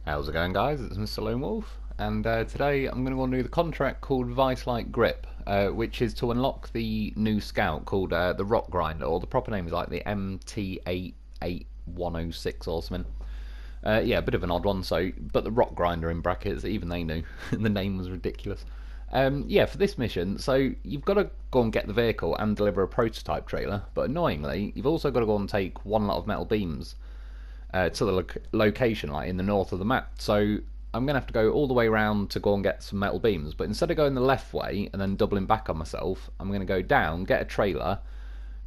How's it going, guys? It's Mr. Lone Wolf, and today I'm going to go and do the contract called Vice-like Grip, which is to unlock the new scout called the Rock Grinder, or the proper name is like the MT88106 or something. Yeah, a bit of an odd one, but the Rock Grinder in brackets, even they knew. The name was ridiculous. Yeah, for this mission, so you've got to go and get the vehicle and deliver a prototype trailer, but annoyingly, you've also got to go and take one lot of metal beams to the location, like in the north of the map. So I'm going to have to go all the way around to go and get some metal beams. But instead of going the left way and then doubling back on myself, I'm going to go down, get a trailer,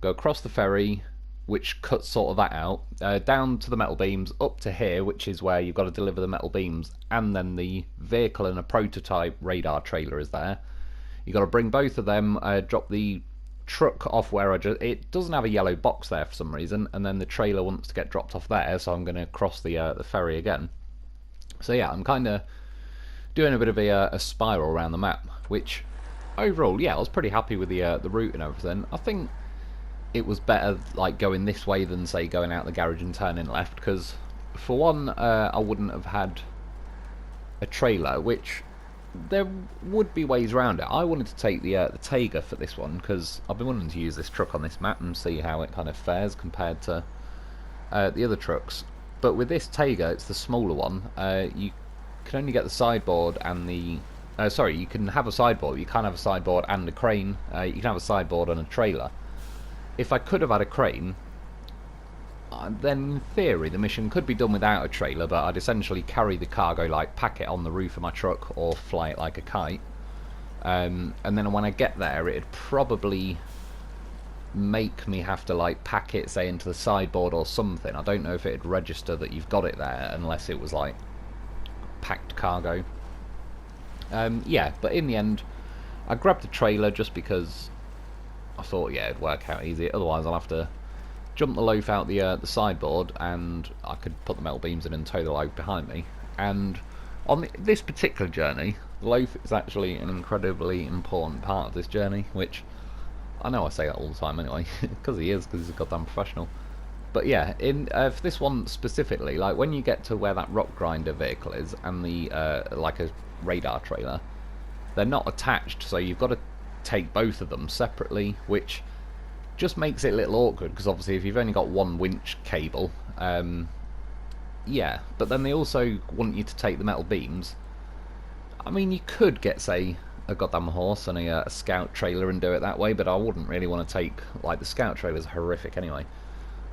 go across the ferry, which cuts sort of that out, down to the metal beams, up to here, which is where you've got to deliver the metal beams, and then the vehicle and a prototype radar trailer is there. You've got to bring both of them, drop the truck off where it doesn't have a yellow box there for some reason, and then the trailer wants to get dropped off there, so I'm going to cross the ferry again. So yeah, I'm kind of doing a bit of a spiral around the map, which overall, yeah, I was pretty happy with the route and everything. I think it was better like going this way than say going out the garage and turning left, because for one, I wouldn't have had a trailer, which there would be ways around it. I wanted to take the Tayga for this one because I've been wanting to use this truck on this map and see how it kind of fares compared to the other trucks. But with this Tayga, it's the smaller one. You can only get the sideboard and the sorry, you can have a sideboard. You can't have a sideboard and a crane. You can have a sideboard and a trailer. If I could have had a crane, then in theory the mission could be done without a trailer, but I'd essentially carry the cargo, like pack it on the roof of my truck or fly it like a kite, and then when I get there it'd probably make me have to like pack it say into the sideboard or something. I don't know if it'd register that you've got it there unless it was like packed cargo. Yeah, but in the end I grabbed the trailer just because I thought, yeah, it'd work out easy, otherwise I'll have to jump the loaf out the sideboard, and I could put the metal beams in and tow the loaf behind me. And on this particular journey, the loaf is actually an incredibly important part of this journey, which I know I say that all the time anyway, because he is, because he's a goddamn professional. But yeah, for this one specifically, like when you get to where that rock grinder vehicle is and the like a radar trailer, they're not attached, so you've got to take both of them separately, which just makes it a little awkward, because obviously if you've only got one winch cable, yeah, but then they also want you to take the metal beams. I mean, you could get, say, a goddamn horse and a scout trailer and do it that way, but I wouldn't really want to take, like, the scout trailer's horrific anyway.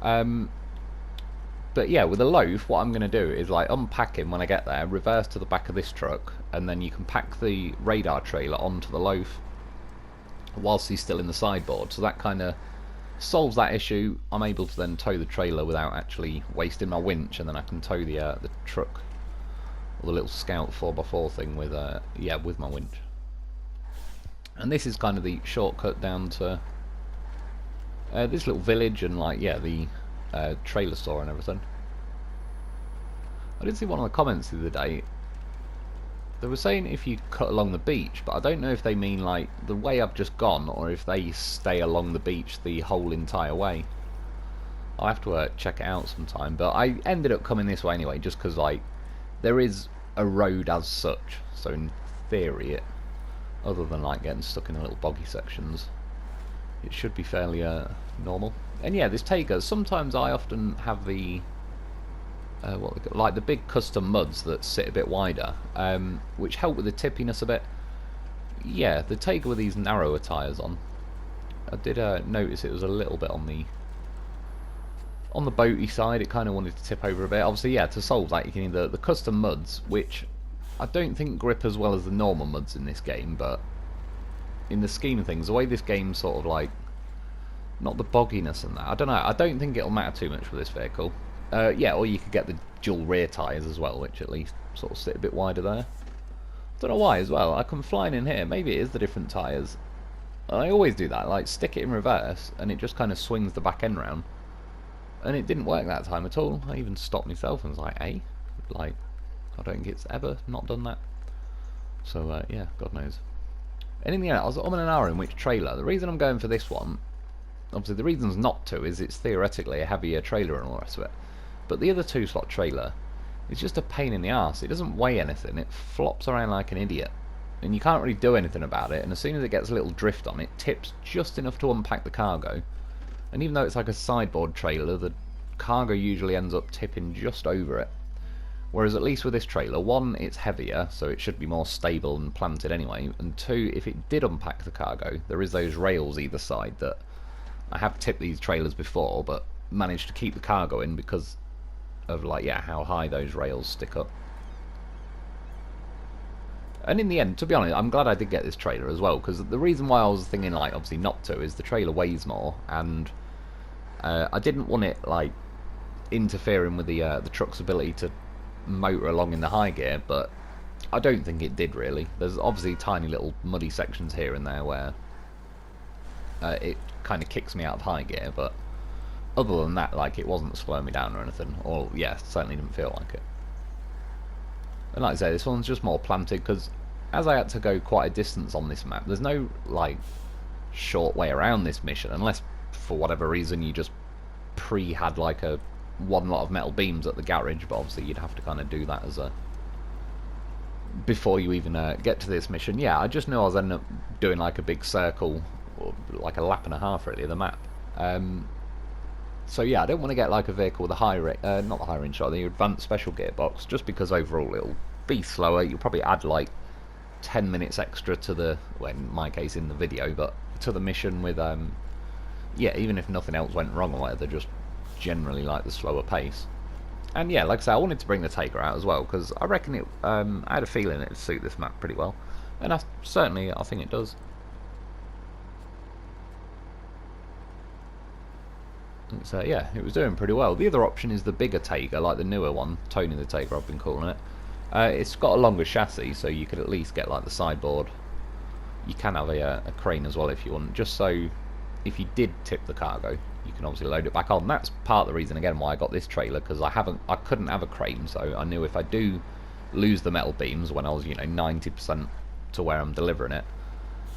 But yeah, with a loaf, what I'm going to do is like unpack him when I get there, reverse to the back of this truck, and then you can pack the radar trailer onto the loaf whilst he's still in the sideboard, so that kind of solves that issue. I'm able to then tow the trailer without actually wasting my winch, and then I can tow the truck, or the little Scout 4x4 thing with yeah, with my winch. And this is kind of the shortcut down to this little village, and like, yeah, the trailer store and everything. I did see one of the comments the other day. They were saying if you cut along the beach, but I don't know if they mean like the way I've just gone, or if they stay along the beach the whole entire way. I'll have to check it out sometime, but I ended up coming this way anyway, just because like there is a road as such, so in theory, other than like getting stuck in the little boggy sections, it should be fairly normal. And yeah, this Tayga, sometimes I often have the like the big custom muds that sit a bit wider, which help with the tippiness a bit. Yeah, the Tayga with these narrower tyres on, I did notice it was a little bit on the boaty side. It kind of wanted to tip over a bit. Obviously, yeah, to solve that you can need the custom muds, which I don't think grip as well as the normal muds in this game, but in the scheme of things, the way this game's sort of like, not the bogginess and that, I don't know, I don't think it'll matter too much for this vehicle. Yeah, or you could get the dual rear tyres as well, which at least sort of sit a bit wider there. Don't know why as well. I come flying in here. Maybe it is the different tyres. I always do that, like stick it in reverse, and it just kind of swings the back end round. And it didn't work that time at all. I even stopped myself and was like, hey, like, I don't think it's ever not done that. So yeah, God knows. Anything else? I was on an hour in which trailer. The reason I'm going for this one, obviously the reasons not to is it's theoretically a heavier trailer and all the rest of it. But the other 2-slot trailer It's just a pain in the arse. It doesn't weigh anything. It flops around like an idiot. And you can't really do anything about it. And as soon as it gets a little drift on, it tips just enough to unpack the cargo. And even though it's like a sideboard trailer, the cargo usually ends up tipping just over it. Whereas at least with this trailer, one, it's heavier, so it should be more stable and planted anyway. And two, if it did unpack the cargo, there is those rails either side that I have tipped these trailers before, but managed to keep the cargo in because of, like, yeah, how high those rails stick up. And in the end, to be honest, I'm glad I did get this trailer as well, because the reason why I was thinking, like, obviously not to, is the trailer weighs more, and I didn't want it, like, interfering with the truck's ability to motor along in the high gear, but I don't think it did really. There's obviously tiny little muddy sections here and there where it kind of kicks me out of high gear, but other than that, like, it wasn't slowing me down or anything, or yeah, certainly didn't feel like it. And like I say, this one's just more planted because as I had to go quite a distance on this map, there's no like short way around this mission unless for whatever reason you just had like one lot of metal beams at the garage, but obviously you'd have to kind of do that as a before you even get to this mission. Yeah, I just knew I was ending up doing like a big circle, or like a lap and a half really of the map. So yeah, I don't want to get like a vehicle with a high not the high range, sorry, the advanced special gearbox, just because overall it'll be slower. You'll probably add like 10 minutes extra to the, well, in my case in the video, but to the mission with yeah, even if nothing else went wrong or whatever, just generally like the slower pace. And yeah, like I say, I wanted to bring the Tayga out as well because I reckon it. I had a feeling it'd suit this map pretty well, and I think it does. So yeah, it was doing pretty well. The other option is the bigger Tayga, like the newer one, Tony the Tayga I've been calling it. It's got a longer chassis, so you could at least get like the sideboard. You can have a crane as well if you want, just so if you did tip the cargo, you can obviously load it back on. That's part of the reason again why I got this trailer, because I couldn't have a crane, so I knew if I do lose the metal beams when I was 90% to where I'm delivering it,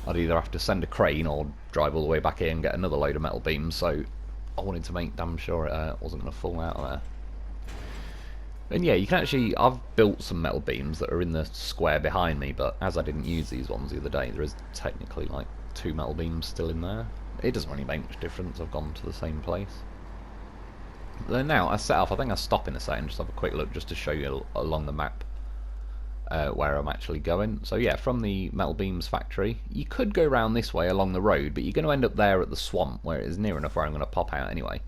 I'd either have to send a crane or drive all the way back here and get another load of metal beams. So I wanted to make damn sure it wasn't going to fall out of there. And yeah, you can actually, I've built some metal beams that are in the square behind me, but as I didn't use these ones the other day, there is technically like 2 metal beams still in there. It doesn't really make much difference, I've gone to the same place. Then now, I set off, I think I'll stop in a second, just have a quick look just to show you along the map where I'm actually going. So yeah, from the metal beams factory, you could go around this way along the road, but you're going to end up there at the swamp, where it is near enough where I'm going to pop out anyway.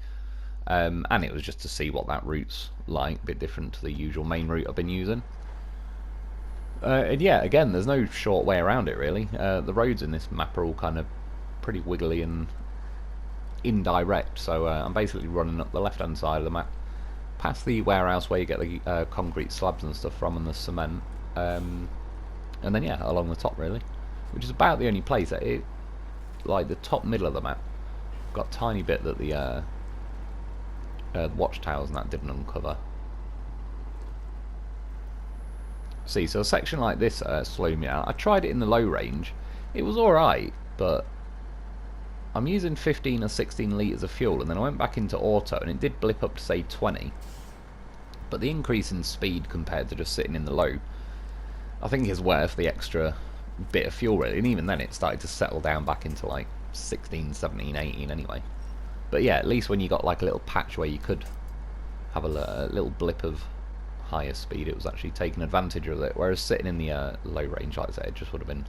And it was just to see what that route's like, a bit different to the usual main route I've been using. And yeah, again, there's no short way around it really. The roads in this map are all kind of pretty wiggly and indirect, so I'm basically running up the left hand side of the map, past the warehouse where you get the concrete slabs and stuff from, and the cement, and then yeah, along the top really, which is about the only place that it, like the top middle of the map, got a tiny bit that the watchtowers and that didn't uncover. See, so a section like this slowed me out. I tried it in the low range, it was alright, but I'm using 15 or 16 litres of fuel, and then I went back into auto and it did blip up to say 20, but the increase in speed compared to just sitting in the low, I think is worth the extra bit of fuel really, and even then it started to settle down back into like 16, 17, 18 anyway. But yeah, at least when you got like a little patch where you could have a little blip of higher speed, it was actually taking advantage of it, whereas sitting in the low range, like I said, it just would have been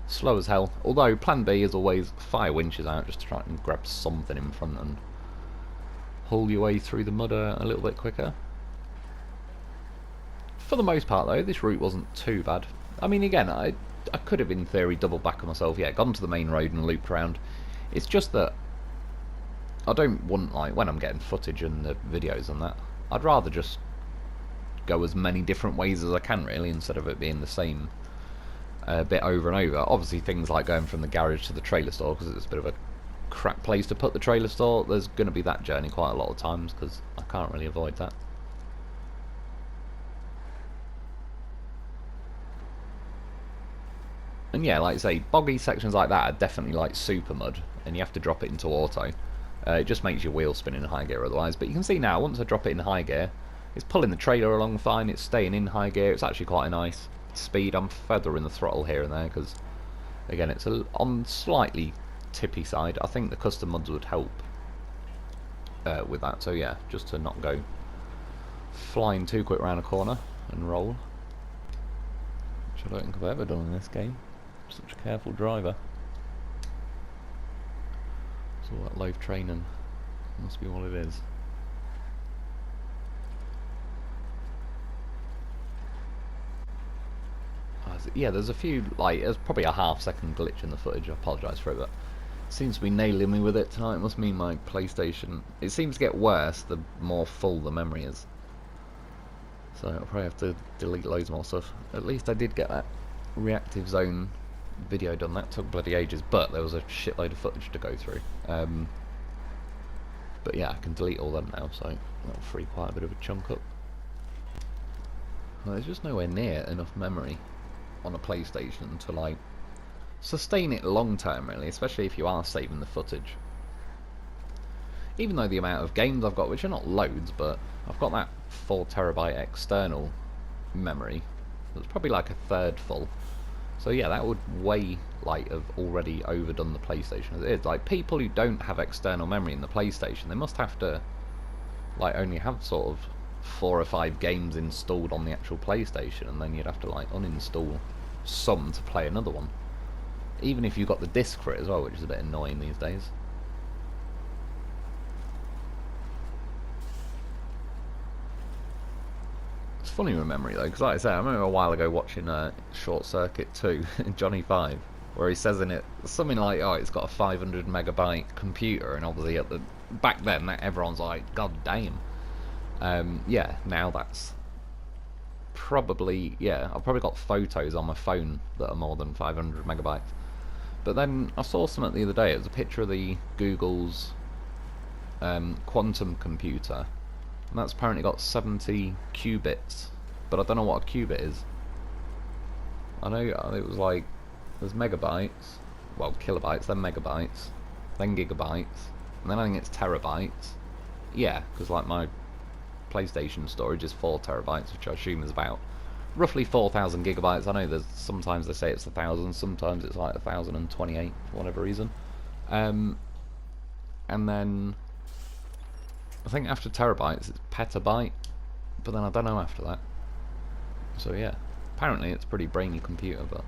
slow as hell. Although plan B is always fire winches out just to try and grab something in front and haul your way through the mud a little bit quicker. For the most part though, this route wasn't too bad. I mean, again, I could have in theory doubled back on myself, yeah, gone to the main road and looped around. It's just that I don't want, like, when I'm getting footage and the videos and that, I'd rather just go as many different ways as I can really, instead of it being the same bit over and over. Obviously things like going from the garage to the trailer store, because it's a bit of a crap place to put the trailer store, there's going to be that journey quite a lot of times, because I can't really avoid that. And yeah, like I say, boggy sections like that are definitely like super mud, and you have to drop it into auto. It just makes your wheel spin in high gear otherwise, but you can see now, once I drop it in high gear, It's pulling the trailer along fine, it's staying in high gear, it's actually quite a nice speed. I'm feathering the throttle here and there because, again, it's on slightly tippy side. I think the custom mods would help with that, so yeah, just to not go flying too quick around a corner and roll, which I don't think I've ever done in this game. Such a careful driver. So all that low training must be what it is. Yeah, there's a few, like, there's probably a half-second glitch in the footage. I apologise for it, but it seems to be nailing me with it tonight. It must mean my PlayStation. It seems to get worse the more full the memory is. So I'll probably have to delete loads more stuff. At least I did get that reactive zone video done. That took bloody ages, but there was a shitload of footage to go through. But yeah, I can delete all them now, so that'll free quite a bit of a chunk up. Well, there's just nowhere near enough memory on a PlayStation to like sustain it long term, really, especially if you are saving the footage. Even though the amount of games I've got, which are not loads, but I've got that 4TB external memory that's probably like a third full. So yeah, that would way like have already overdone the PlayStation as it is. Like, people who don't have external memory in the PlayStation, they must have to like only have sort of 4 or 5 games installed on the actual PlayStation, and then you'd have to like uninstall some to play another one, even if you got the disc for it as well, which is a bit annoying these days. It's funny with memory though, because like I say, I remember a while ago watching Short Circuit 2 Johnny 5, where he says in it something like, oh, it's got a 500 megabyte computer, and obviously at the back then everyone's like, god damn. Yeah, now that's probably, yeah, I've probably got photos on my phone that are more than 500 megabytes. But then I saw something the other day. It was a picture of the Google's quantum computer, and that's apparently got 70 qubits, but I don't know what a qubit is. I know it was like, there's megabytes, well, kilobytes, then megabytes, then gigabytes, and then I think it's terabytes. Yeah, because like my PlayStation storage is 4 terabytes, which I assume is about roughly 4,000 gigabytes. I know there's sometimes they say it's 1,000, sometimes it's like 1,028 for whatever reason. And then I think after terabytes it's petabyte, but then I don't know after that. So yeah, apparently it's a pretty brainy computer, but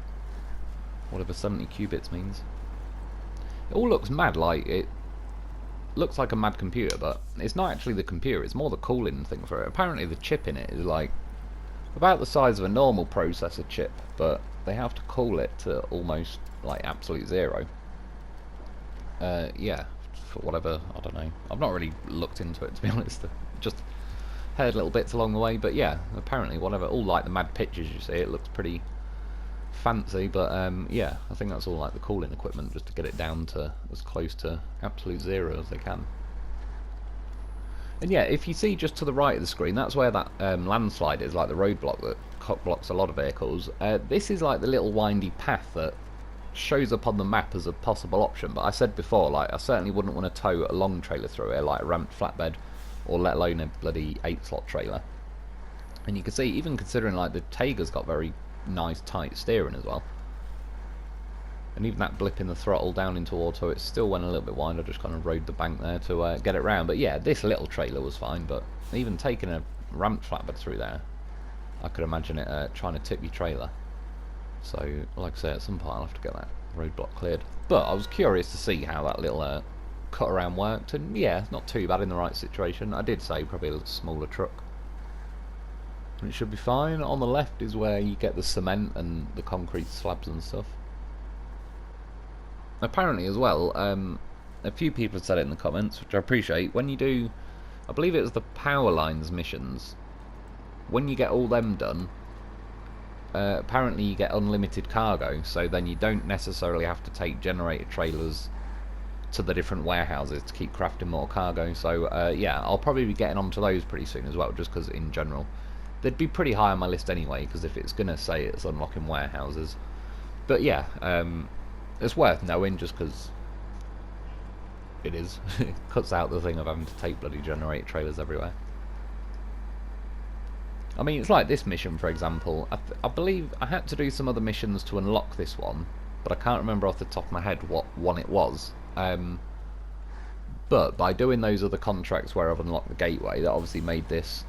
whatever 70 qubits means. It all looks mad, like it looks like a mad computer, but it's not actually the computer, it's more the cooling thing for it. Apparently the chip in it is like about the size of a normal processor chip, but they have to cool it to almost like absolute zero. Yeah, for whatever, I don't know. I've not really looked into it, to be honest. Just heard little bits along the way, but yeah, apparently whatever, all like the mad pictures you see, it looks pretty fancy, but yeah, I think that's all like the cooling equipment, just to get it down to as close to absolute zero as they can. And yeah, if you see just to the right of the screen, that's where that landslide is, like the roadblock that blocks a lot of vehicles. This is like the little windy path that shows up on the map as a possible option, but I said before, like, I certainly wouldn't want to tow a long trailer through it, like a ramped flatbed, or let alone a bloody 8-slot trailer. And you can see, even considering like the Tayga's got very nice tight steering as well, and even that blip in the throttle down into auto, it still went a little bit wide. I just kind of rode the bank there to get it round. But yeah, this little trailer was fine, but even taking a ramped flatbed through there, I could imagine it trying to tip your trailer. So like I say, at some point I'll have to get that roadblock cleared. But I was curious to see how that little cut around worked, and yeah, not too bad in the right situation. I did say probably a little smaller truck, and it should be fine. On the left is where you get the cement and the concrete slabs and stuff. Apparently as well, a few people have said it in the comments, which I appreciate, when you do, I believe it was the power lines missions, when you get all them done, apparently you get unlimited cargo, so then you don't necessarily have to take generator trailers to the different warehouses to keep crafting more cargo. So yeah, I'll probably be getting onto those pretty soon as well, just because in general they'd be pretty high on my list anyway, because if it's going to say it's unlocking warehouses. But yeah, it's worth knowing just because it is. It cuts out the thing of having to take bloody generator trailers everywhere. I mean, it's like this mission, for example. I believe I had to do some other missions to unlock this one, but I can't remember off the top of my head what one it was. But by doing those other contracts where I've unlocked the gateway, that obviously made this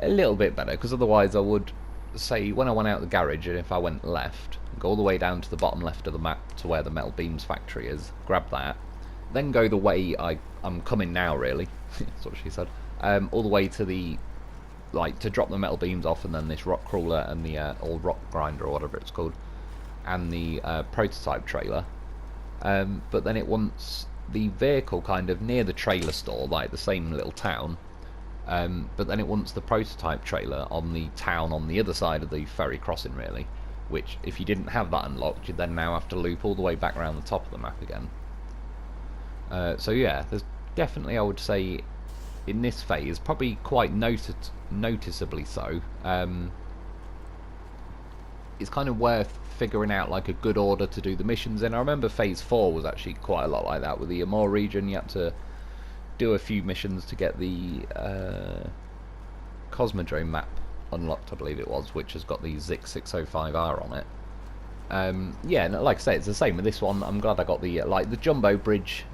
a little bit better, because otherwise I would say when I went out the garage, and if I went left, go all the way down to the bottom left of the map to where the metal beams factory is, grab that, then go the way I'm coming now, really. That's what she said. All the way to the, like, to drop the metal beams off, and then this rock crawler and the old rock grinder or whatever it's called, and the prototype trailer. But then it wants the vehicle kind of near the trailer store, like the same little town. But then it wants the prototype trailer on the town on the other side of the ferry crossing, really. Which, if you didn't have that unlocked, you'd then now have to loop all the way back around the top of the map again. So yeah, there's definitely, I would say, in this phase, probably quite noticeably so. It's kind of worth figuring out like a good order to do the missions in. I remember phase 4 was actually quite a lot like that. With the Amor region, you had to do a few missions to get the Cosmodrome map unlocked, I believe it was, which has got the Zik 605R on it. Yeah, and like I say, it's the same with this one. I'm glad I got the like the jumbo bridge.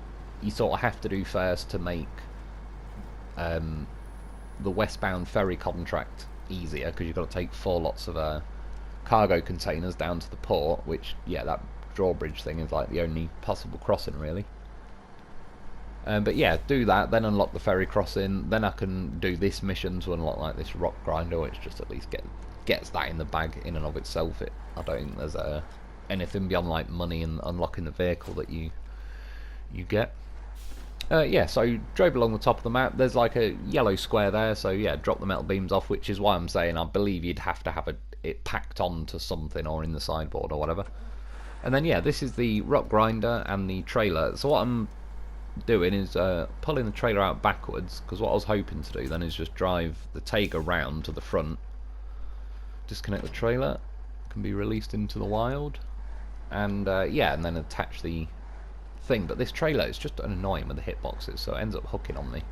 You sort of have to do first to make the westbound ferry contract easier, because you've got to take 4 lots of cargo containers down to the port, which, yeah, that drawbridge thing is like the only possible crossing, really. But yeah, do that, then unlock the ferry crossing, then I can do this mission to unlock like this rock grinder, which just at least gets that in the bag in and of itself. I don't think there's anything beyond like money and unlocking the vehicle that you get. Yeah, so drove along the top of the map. There's like a yellow square there, so yeah, drop the metal beams off, which is why I'm saying I believe you'd have to have it packed onto something or in the sideboard or whatever. And then yeah, this is the rock grinder and the trailer. So what I'm doing is pulling the trailer out backwards, because what I was hoping to do then is just drive the Tayga round to the front, disconnect the trailer, can be released into the wild, and yeah, and then attach the thing. But this trailer is just annoying with the hitboxes, so it ends up hooking on me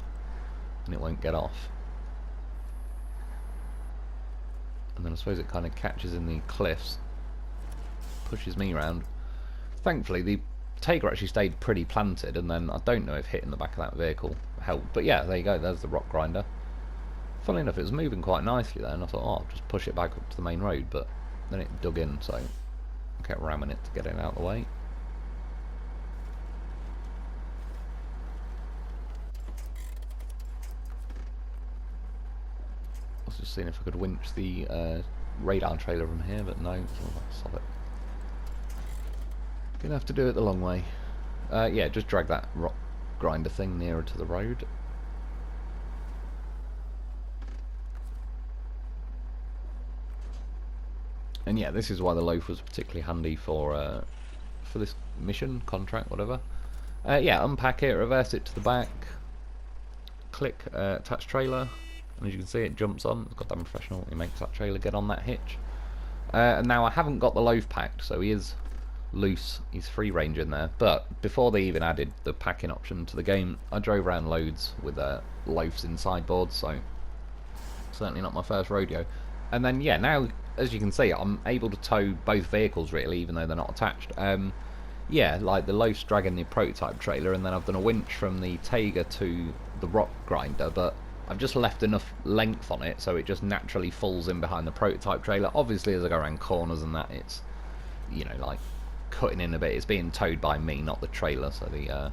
and it won't get off. And then I suppose it kind of catches in the cliffs, pushes me around. Thankfully the Tayga actually stayed pretty planted, and then I don't know if hitting the back of that vehicle helped, but yeah, there you go, there's the rock grinder. Funnily enough, it was moving quite nicely there, and I thought, oh, I'll just push it back up to the main road, but then it dug in, so I kept ramming it to get it out of the way. I was just seeing if I could winch the radar trailer from here, but no, it's all that solid. Gonna have to do it the long way. Yeah, just drag that rock grinder thing nearer to the road. And yeah, this is why the Lo4f was particularly handy for this mission, contract, whatever. Yeah, unpack it, reverse it to the back, click attach trailer, and as you can see it jumps on. It's goddamn professional. It makes that trailer get on that hitch. And now I haven't got the Lo4f packed, so he is loose, he's free range in there, but before they even added the packing option to the game, I drove around loads with Lo4fs in sideboards, so certainly not my first rodeo. And then yeah, now as you can see, I'm able to tow both vehicles really, even though they're not attached. Yeah, like the Lo4f's dragging the prototype trailer, and then I've done a winch from the Tayga to the rock grinder, but I've just left enough length on it so it just naturally falls in behind the prototype trailer. Obviously as I go around corners and that, it's, you know, like cutting in a bit. It's being towed by me, not the trailer, so the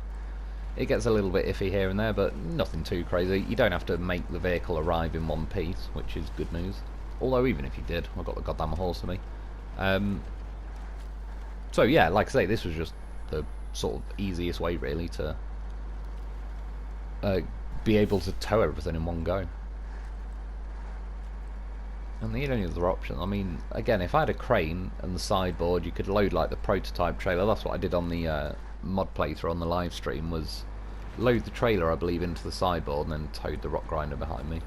it gets a little bit iffy here and there, but nothing too crazy. You don't have to make the vehicle arrive in one piece, which is good news. Although even if you did, I've got the goddamn horse to me. So yeah, like I say, this was just the sort of easiest way really to be able to tow everything in one go. And the only other option, I mean, again, if I had a crane and the sideboard, you could load like the prototype trailer. That's what I did on the mod playthrough on the live stream, was load the trailer, I believe, into the sideboard and then towed the rock grinder behind me.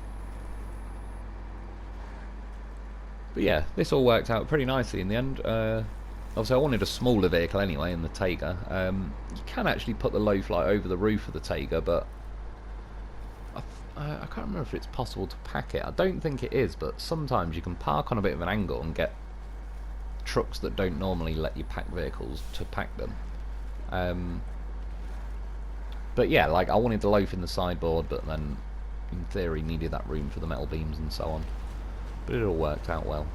But yeah, this all worked out pretty nicely in the end. Obviously I wanted a smaller vehicle anyway in the Tayga. You can actually put the Lo4f over the roof of the Tayga, but I can't remember if it's possible to pack it. I don't think it is, but sometimes you can park on a bit of an angle and get trucks that don't normally let you pack vehicles to pack them. But yeah, like I wanted the loaf in the sideboard, but then in theory needed that room for the metal beams and so on. But it all worked out well.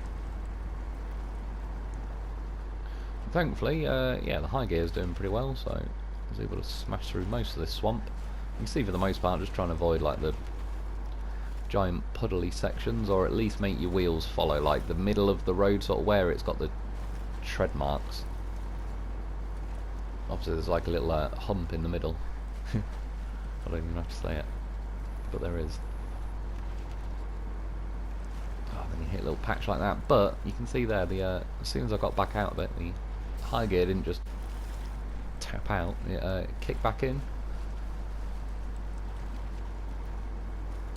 Thankfully, yeah, the high gear is doing pretty well, so I was able to smash through most of this swamp. You can see for the most part just trying to avoid like the giant puddly sections, or at least make your wheels follow like the middle of the road, sort of where it's got the tread marks. Obviously there's like a little hump in the middle. I don't even have to say it, but there is. Oh, then you hit a little patch like that, but you can see there, the as soon as I got back out of it, the high gear didn't just tap out, it kicked back in.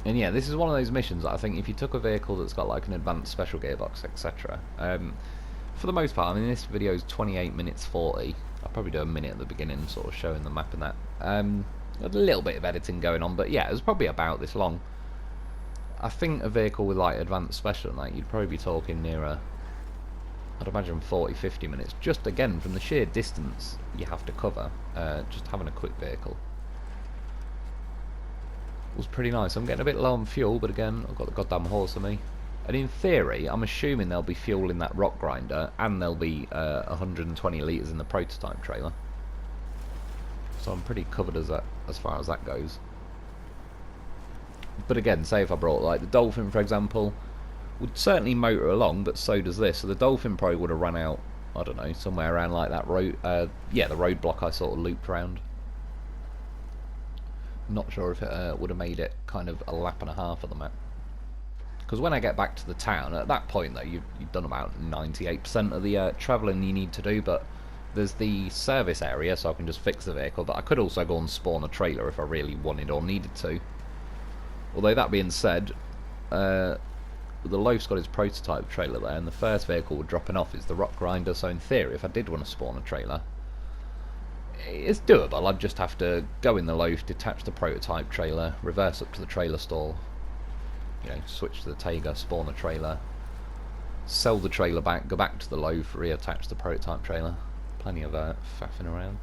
And yeah, this is one of those missions that I think if you took a vehicle that's got like an advanced special gearbox, etc. For the most part, I mean this video is 28 minutes 40. I'll probably do a minute at the beginning, sort of showing the map and that. A little bit of editing going on, but yeah, it was probably about this long. I think a vehicle with like advanced special, like you'd probably be talking nearer, I'd imagine 40-50 minutes, just again from the sheer distance you have to cover, just having a quick vehicle. Was pretty nice. I'm getting a bit low on fuel, but again, I've got the goddamn horse on me. And in theory, I'm assuming there'll be fuel in that rock grinder, and there'll be 120 litres in the prototype trailer. So I'm pretty covered as far as that goes. But again, say if I brought like the Dolphin, for example, would certainly motor along, but so does this. So the Dolphin probably would have run out, I don't know, somewhere around like that road. Yeah, the roadblock I sort of looped around. Not sure if it would have made it kind of a lap and a half of the map. Because when I get back to the town, at that point though, you've done about 98% of the travelling you need to do, but there's the service area, so I can just fix the vehicle, but I could also go and spawn a trailer if I really wanted or needed to. Although that being said, the Loaf's got his prototype trailer there, and the first vehicle we're dropping off is the rock grinder, so in theory, if I did want to spawn a trailer, it's doable. I'd just have to go in the Loaf, detach the prototype trailer, reverse up to the trailer store, you know, switch to the Tayga, spawn a trailer, sell the trailer back, go back to the Loaf, reattach the prototype trailer. Plenty of faffing around.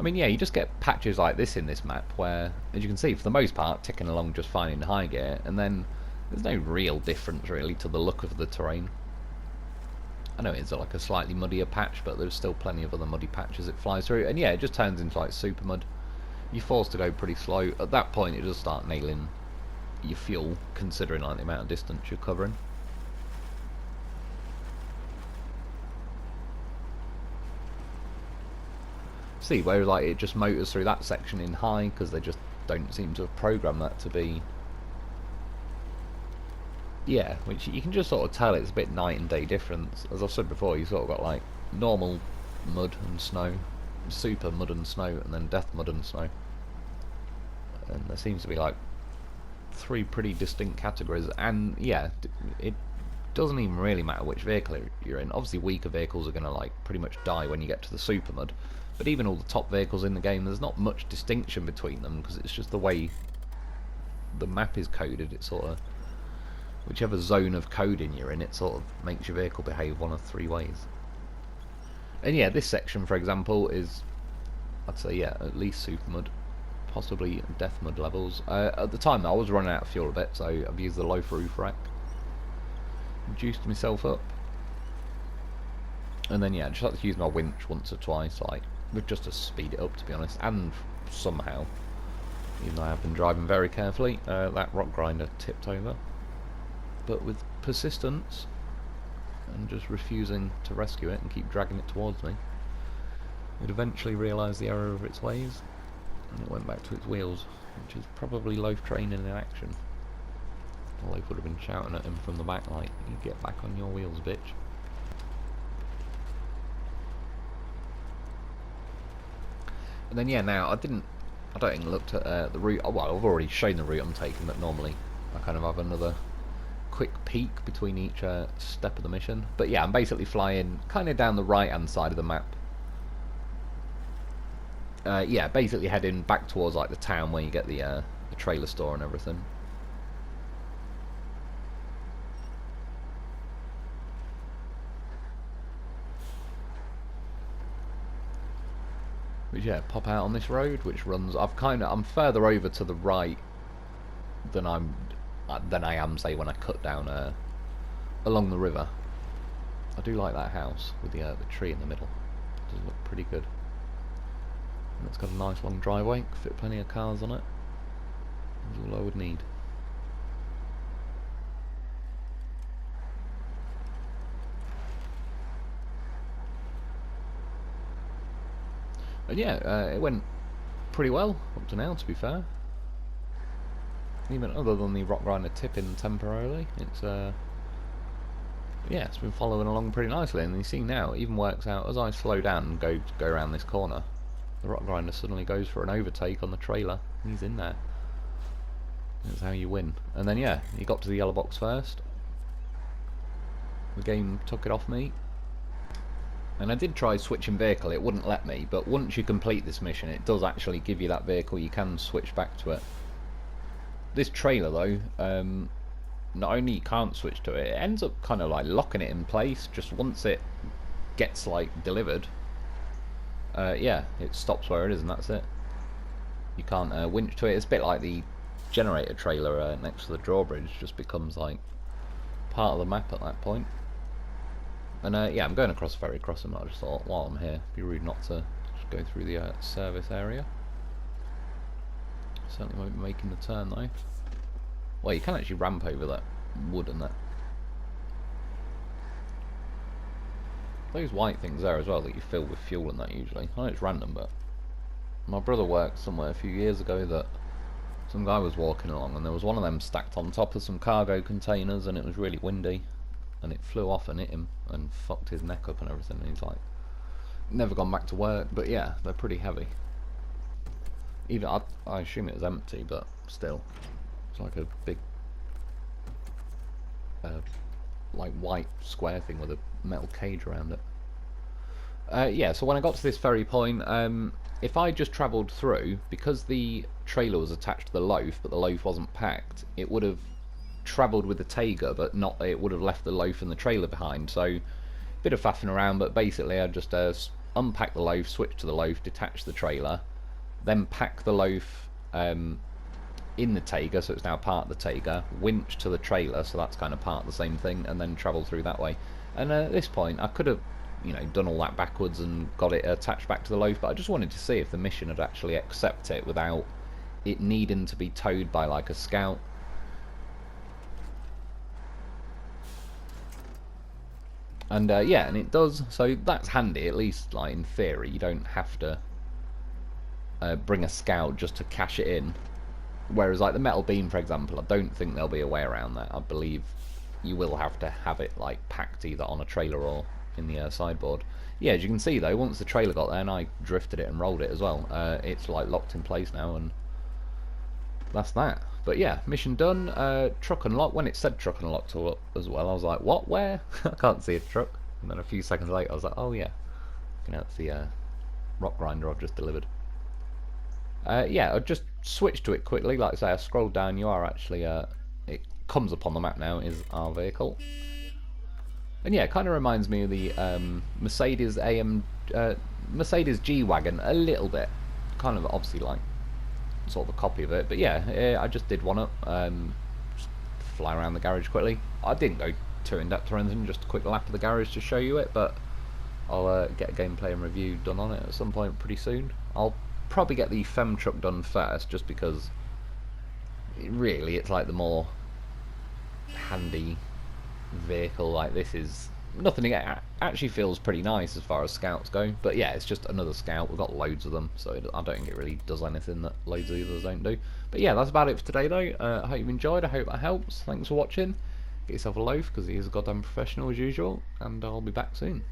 I mean, yeah, you just get patches like this in this map where, as you can see, for the most part, ticking along just fine in high gear, and then there's no real difference really to the look of the terrain. I know it's like a slightly muddier patch, but there's still plenty of other muddy patches it flies through, and yeah, it just turns into like super mud. You're forced to go pretty slow. At that point, it does start nailing your fuel, considering like the amount of distance you're covering. See, where like it just motors through that section in high, because they just don't seem to have programmed that to be. Yeah, which you can just sort of tell it's a bit night and day difference. As I've said before, you sort of got like normal mud and snow, super mud and snow, and then death mud and snow. And there seems to be like 3 pretty distinct categories, and yeah, it doesn't even really matter which vehicle you're in. Obviously weaker vehicles are going to like pretty much die when you get to the super mud, but even all the top vehicles in the game, there's not much distinction between them, because it's just the way the map is coded. It sort of, whichever zone of coding you're in, it sort of makes your vehicle behave one of 3 ways. And yeah, this section, for example, is, I'd say, yeah, at least super mud, possibly death mud levels. At the time, I was running out of fuel a bit, so I've used the Lo4f rack, juiced myself up, and then yeah, just like to use my winch once or twice, like just to speed it up, to be honest. And somehow, even though I have been driving very carefully, that rock grinder tipped over. But with persistence and just refusing to rescue it and keep dragging it towards me, it eventually realised the error of its ways, and it went back to its wheels, which is probably Loaf training in action. Loaf would have been shouting at him from the back like, "You get back on your wheels, bitch." And then yeah, now I don't think looked at the route. Well, I've already shown the route I'm taking, but normally I kind of have another quick peek between each step of the mission. But yeah, I'm basically flying kind of down the right hand side of the map. Yeah, basically heading back towards like the town where you get the the trailer store and everything. But yeah, pop out on this road, which runs. I'm further over to the right than I am, say, when I cut down along the river. I do like that house with the tree in the middle. It does look pretty good. And it's got a nice long driveway. Can fit plenty of cars on it. That's all I would need. And yeah, it went pretty well up to now, to be fair. Even other than the rock grinder tipping temporarily, it's yeah, it's been following along pretty nicely. And you see now, it even works out as I slow down and go around this corner. The rock grinder suddenly goes for an overtake on the trailer. He's in there. That's how you win. And then yeah, he got to the yellow box first. The game took it off me. And I did try switching vehicle, it wouldn't let me, but once you complete this mission it does actually give you that vehicle, you can switch back to it. This trailer though, not only you can't switch to it, it ends up kind of like locking it in place just once it gets like delivered. Yeah, it stops where it is and that's it. You can't winch to it. It's a bit like the generator trailer next to the drawbridge, just becomes like part of the map at that point. And yeah, I'm going across a ferry crossing, but I just thought while I'm here, it'd be rude not to just go through the service area. Certainly won't be making the turn though. Well, you can actually ramp over that wood and that. Those white things there as well that you fill with fuel and that usually. I know it's random, but my brother worked somewhere a few years ago that some guy was walking along and there was one of them stacked on top of some cargo containers and it was really windy and it flew off and hit him and fucked his neck up and everything, and he's like never gone back to work. But yeah, they're pretty heavy. Even I assume it was empty, but still, it's like a big like white square thing with a metal cage around it. Yeah, so when I got to this ferry point, if I just travelled through, because the trailer was attached to the loaf but the loaf wasn't packed, it would have travelled with the Tayga, but not, it would have left the loaf and the trailer behind. So bit of faffing around, but basically I just unpack the loaf, switch to the loaf, detach the trailer, then pack the loaf in the Tayga, so it's now part of the Tayga, winch to the trailer, so that's kind of part of the same thing, and then travel through that way. And at this point I could have, you know, done all that backwards and got it attached back to the loaf, but I just wanted to see if the mission would actually accept it without it needing to be towed by like a scout. And yeah, and it does, so that's handy, at least like in theory. You don't have to bring a scout just to cash it in. Whereas like the metal beam, for example, I don't think there'll be a way around that. I believe you will have to have it like packed either on a trailer or in the sideboard. Yeah, as you can see though, once the trailer got there and I drifted it and rolled it as well, it's like locked in place now, and that's that. But yeah, mission done. Truck unlocked. When it said truck unlocked as well, I was like, what, where? I can't see a truck. And then a few seconds later I was like, oh yeah, that's the rock grinder I've just delivered. Yeah, I just switched to it quickly. Like I say, I scrolled down, you are actually it comes up on the map now, is our vehicle. And yeah, it kind of reminds me of the Mercedes Mercedes G-Wagon a little bit. Kind of obviously like sort of a copy of it, but yeah, I just did one up, just fly around the garage quickly. I didn't go too in depth or anything, just a quick lap of the garage to show you it, but I'll get a gameplay and review done on it at some point pretty soon. I'll probably get the Fem truck done first, just because really it's like the more handy vehicle. Like this is nothing, it actually feels pretty nice as far as scouts go, but yeah, it's just another scout. We've got loads of them, so I don't think it really does anything that loads of others don't do. But yeah, that's about it for today though. I hope you've enjoyed, I hope that helps. Thanks for watching. Get yourself a loaf, because he is a goddamn professional as usual, and I'll be back soon.